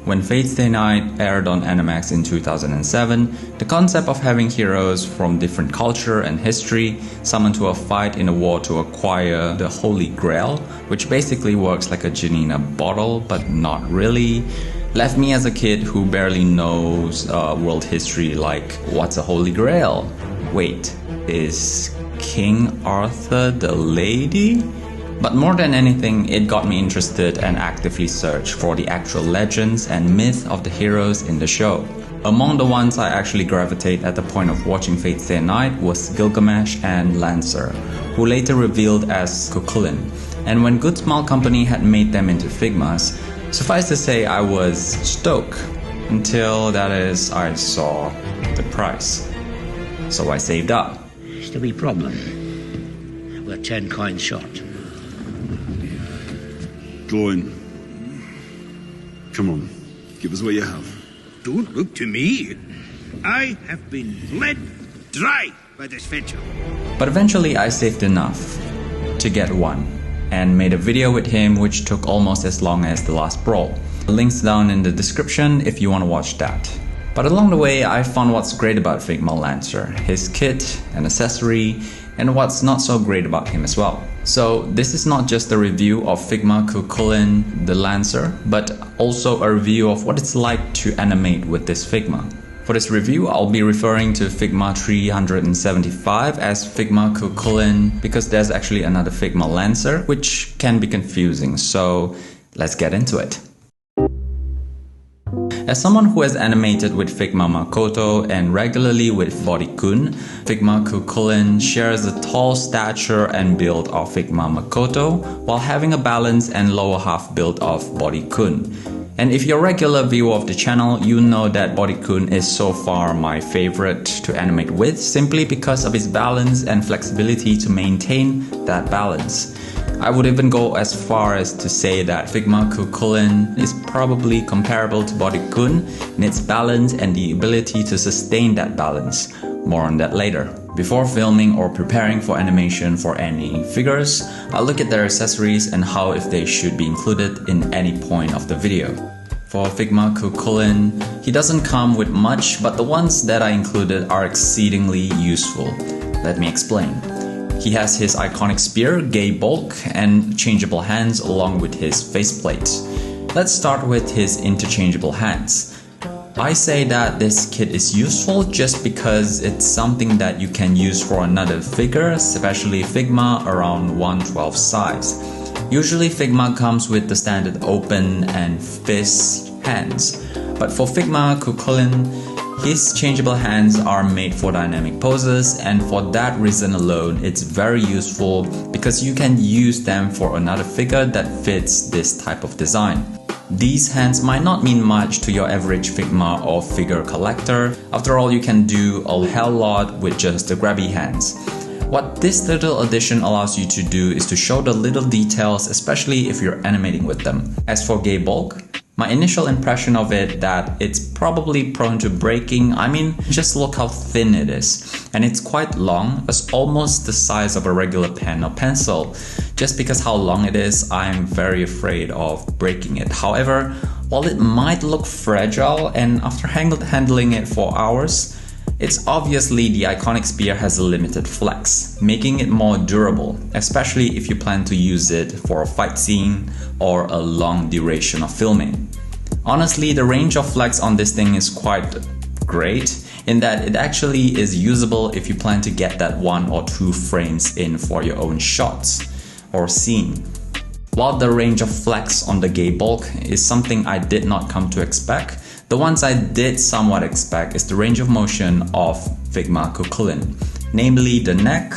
When Fate Stay Night aired on Animax in 2007, the concept of having heroes from different culture and history summoned to a fight in a war to acquire the Holy Grail, which basically works like a genie in a bottle, but not really, left me as a kid who barely knows world history like, what's a Holy Grail? Wait, is King Arthur the lady? But more than anything, it got me interested and actively searched for the actual legends and myth of the heroes in the show. Among the ones I actually gravitate at the point of watching Fate Stay Night was Gilgamesh and Lancer, who later revealed as Cú Chulainn. And when Good Smile Company had made them into figmas, suffice to say I was stoked, until that is I saw the price. So I saved up. Still be problem. We're 10 coins short. Go on. Come on, give us what you have. Don't look to me. I have been bled dry by this venture. But eventually I saved enough to get one, and made a video with him which took almost as long as the last brawl. Links down in the description if you want to watch that. But along the way I found what's great about Figma Lancer, his kit and accessory, and what's not so great about him as well. So this is not just a review of Figma Cú Chulainn the Lancer, but also a review of what it's like to animate with this Figma. For this review, I'll be referring to Figma 375 as Figma Cú Chulainn because there's actually another Figma Lancer, which can be confusing, so let's get into it. As someone who has animated with Figma Makoto and regularly with Bodykun, Figma Cú Chulainn shares the tall stature and build of Figma Makoto while having a balanced and lower half build of Bodykun. And if you're a regular viewer of the channel, you know that Bodykun is so far my favorite to animate with, simply because of his balance and flexibility to maintain that balance. I would even go as far as to say that Figma Cú Chulainn is probably comparable to Bodykun in its balance and the ability to sustain that balance. More on that later. Before filming or preparing for animation for any figures, I'll look at their accessories and how if they should be included in any point of the video. For Figma Cú Chulainn, he doesn't come with much, but the ones that I included are exceedingly useful. Let me explain. He has his iconic spear, Gae Bulg, and changeable hands along with his faceplate. Let's start with his interchangeable hands. I say that this kit is useful just because it's something that you can use for another figure, especially Figma around 1/12 size. Usually Figma comes with the standard open and fist hands, but for Figma Cú Chulainn, his changeable hands are made for dynamic poses, and for that reason alone it's very useful because you can use them for another figure that fits this type of design. These hands might not mean much to your average Figma or figure collector. After all, you can do a hell lot with just the grabby hands. What this little addition allows you to do is to show the little details, especially if you're animating with them. As for Gae Bulg, my initial impression of it that it's probably prone to breaking. I mean, just look how thin it is. And it's quite long, it's almost the size of a regular pen or pencil. Just because how long it is, I'm very afraid of breaking it. However, while it might look fragile and after handling it for hours, it's obviously the iconic spear has a limited flex, making it more durable, especially if you plan to use it for a fight scene or a long duration of filming. Honestly, the range of flex on this thing is quite great in that it actually is usable if you plan to get that 1 or 2 frames in for your own shots or scene. While the range of flex on the Gae Bulg is something I did not come to expect, the ones I did somewhat expect is the range of motion of Figma Cú Chulainn, namely the neck,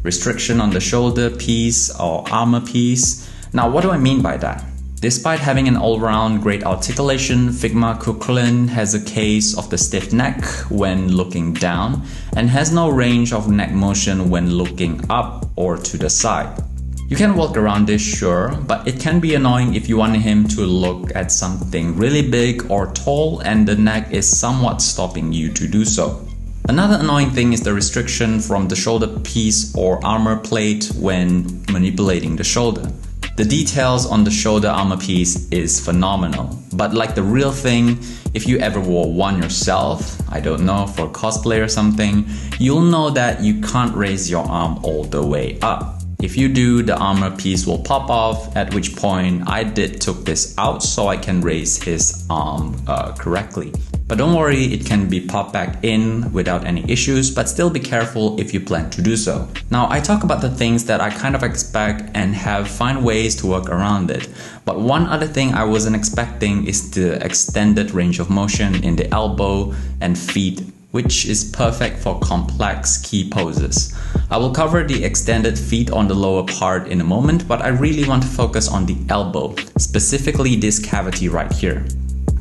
restriction on the shoulder piece or armor piece. Now what do I mean by that? Despite having an all-round great articulation, Figma Cú Chulainn has a case of the stiff neck when looking down and has no range of neck motion when looking up or to the side. You can walk around this, sure, but it can be annoying if you want him to look at something really big or tall and the neck is somewhat stopping you to do so. Another annoying thing is the restriction from the shoulder piece or armor plate when manipulating the shoulder. The details on the shoulder armor piece is phenomenal, but like the real thing, if you ever wore one yourself, I don't know, for cosplay or something, you'll know that you can't raise your arm all the way up. If you do, the armor piece will pop off, at which point I took this out so I can raise his arm correctly. But don't worry, it can be popped back in without any issues, but still be careful if you plan to do so. Now I talk about the things that I kind of expect and find ways to work around it. But one other thing I wasn't expecting is the extended range of motion in the elbow and feet, which is perfect for complex key poses. I will cover the extended feet on the lower part in a moment, but I really want to focus on the elbow, specifically this cavity right here.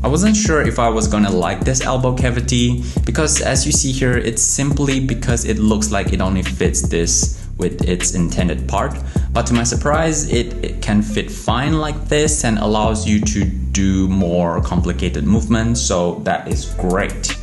I wasn't sure if I was gonna like this elbow cavity, because as you see here, it's simply because it looks like it only fits this with its intended part, but to my surprise, it can fit fine like this and allows you to do more complicated movements, so that is great.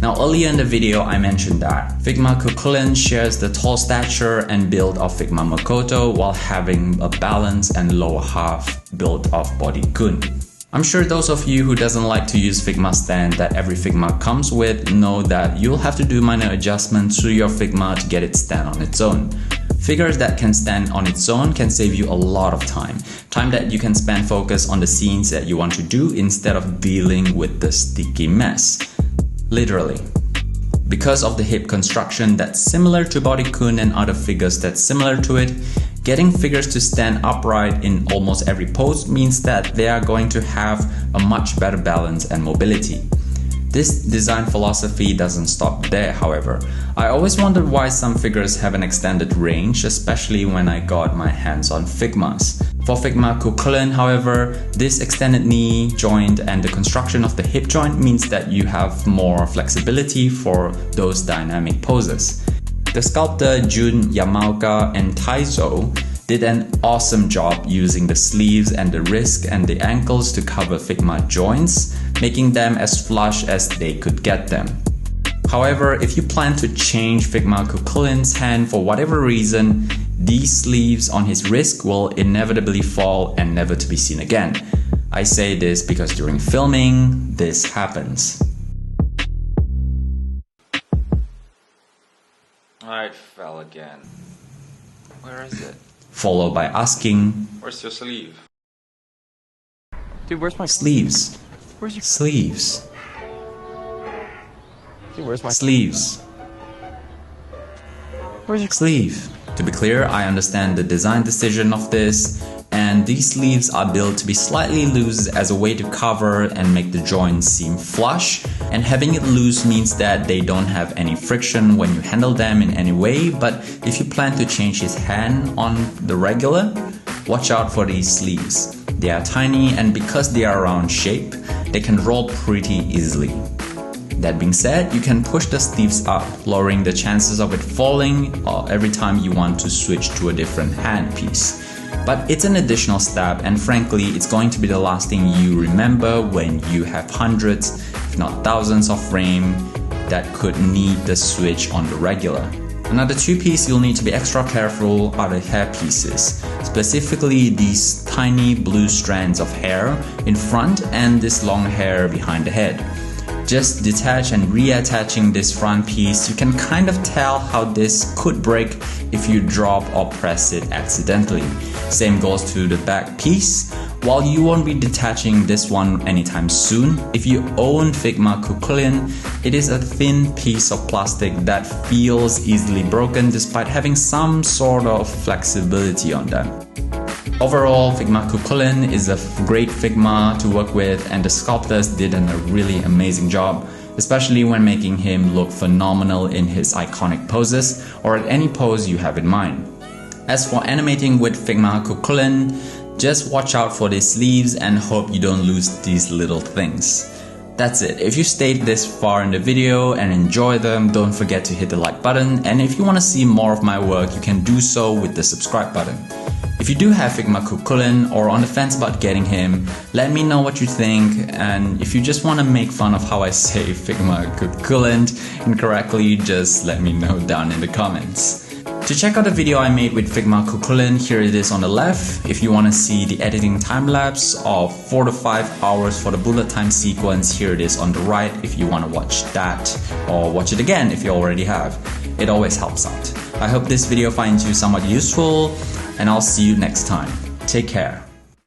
Now earlier in the video I mentioned that Figma Cú Chulainn shares the tall stature and build of Figma Makoto while having a balance and lower half build of Bodycoon. I'm sure those of you who doesn't like to use Figma stand that every Figma comes with know that you'll have to do minor adjustments to your Figma to get it stand on its own. Figures that can stand on its own can save you a lot of time that you can spend focus on the scenes that you want to do instead of dealing with the sticky mess. Literally. Because of the hip construction that's similar to Bodycoon and other figures that's similar to it, getting figures to stand upright in almost every pose means that they are going to have a much better balance and mobility. This design philosophy doesn't stop there, however. I always wondered why some figures have an extended range, especially when I got my hands on Figmas. For Figma Cú Chulainn, however, this extended knee joint and the construction of the hip joint means that you have more flexibility for those dynamic poses. The sculptor Jun Yamaoka and Taizo did an awesome job using the sleeves and the wrist and the ankles to cover Figma joints, making them as flush as they could get them. However, if you plan to change Figma Cú Chulainn's hand for whatever reason, these sleeves on his wrist will inevitably fall and never to be seen again. I say this because during filming, this happens. It fell again. Where is it? Followed by asking, Where's your sleeve? Dude, where's my sleeves? Where's your Sleeves. Dude, where's my Sleeves. Where's your Sleeve. To be clear, I understand the design decision of this, and these sleeves are built to be slightly loose as a way to cover and make the joints seem flush, and having it loose means that they don't have any friction when you handle them in any way, but if you plan to change his hand on the regular, watch out for these sleeves. They are tiny, and because they are round shape, they can roll pretty easily. That being said, you can push the sleeves up, lowering the chances of it falling every time you want to switch to a different hand piece. But it's an additional step, and frankly, it's going to be the last thing you remember when you have hundreds, if not thousands of frames that could need the switch on the regular. Another two pieces you'll need to be extra careful are the hair pieces, specifically these tiny blue strands of hair in front and this long hair behind the head. Just detach and reattaching this front piece, you can kind of tell how this could break if you drop or press it accidentally. Same goes to the back piece. While you won't be detaching this one anytime soon, if you own Figma Cú Chulainn, it is a thin piece of plastic that feels easily broken despite having some sort of flexibility on them. Overall, Figma Cú Chulainn is a great Figma to work with, and the sculptors did a really amazing job, especially when making him look phenomenal in his iconic poses or at any pose you have in mind. As for animating with Figma Cú Chulainn, just watch out for the sleeves and hope you don't lose these little things. That's it. If you stayed this far in the video and enjoy them, don't forget to hit the like button, and if you want to see more of my work, you can do so with the subscribe button. If you do have Figma Cú Chulainn or on the fence about getting him, let me know what you think, and if you just want to make fun of how I say Figma Cú Chulainn incorrectly, just let me know down in the comments. To check out the video I made with Figma Cú Chulainn, here it is on the left. If you want to see the editing time-lapse of 4 to 5 hours for the bullet time sequence, here it is on the right if you want to watch that, or watch it again if you already have. It always helps out. I hope this video finds you somewhat useful, and I'll see you next time. Take care.